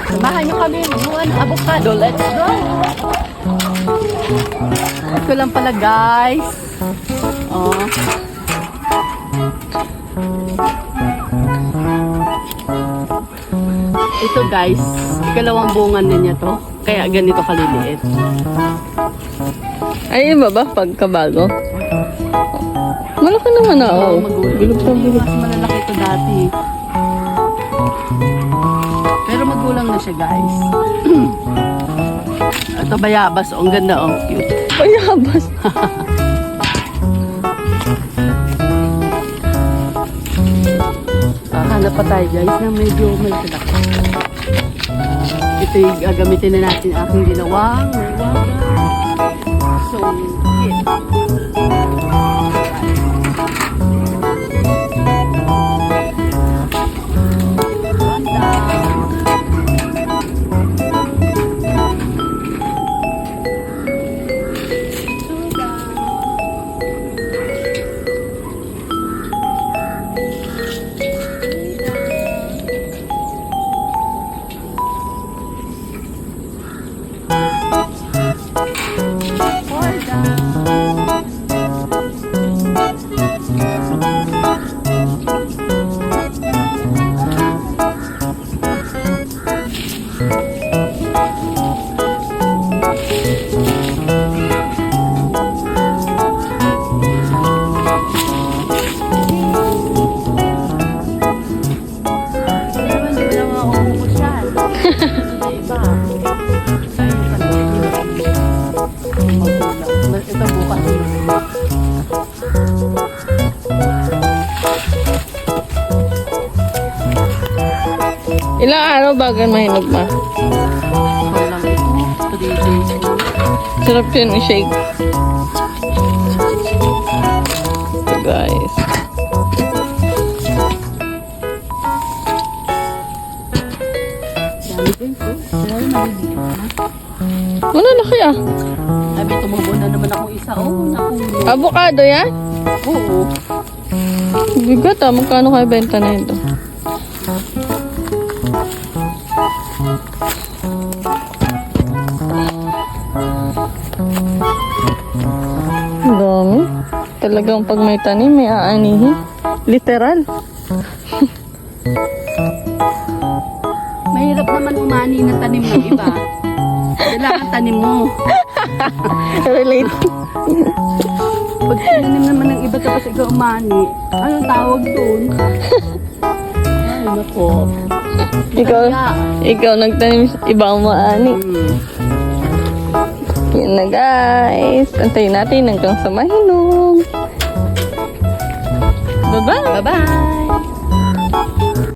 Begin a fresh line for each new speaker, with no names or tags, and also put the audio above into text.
Samahan nyo kami mga avocado. Let's go! Ito lang pala guys. Oh. Ito guys, ikalawang bunga na niya to. Kaya ganito kaliliit.
Ay, iba ba? Pagkabago? Malaki naman na, oh. Bilog pa, bilog.
Mas malalaki ito dati. Pero magulang na siya guys. Ito bayabas, oh, ang ganda, oh, cute.
Bayabas.
Hanap pa tayo guys na medyo may sadak. Ito yung gagamitin na natin aking ginawang waga. So, yes. Ito bukas.
Ilang araw bago mahinog ma?
Walang ito. 3 days.
Sarap yun i-shake. So guys.
Dami din po. Pero maliliit na.
Ano laki ah?
Sabi, tumubo na naman ako isa. Oh, naku.
Avocado yan?
Oo.
Bigat ah. Magkano kayo benta na ito? Ang dami. Talagang pag may tanim, may aanihin. Literal.
Mahirap naman umani na tanim ng iba. Kailangan tanim mo.
Relate.
Pag tinanim naman ng iba tapos ikaw umani, anong tawag doon? Ay, nako.
Ikaw nagtanim, iba ang maani. Yan na guys. Antayin natin hanggang sa mahinog. Bye-bye.
Bye-bye.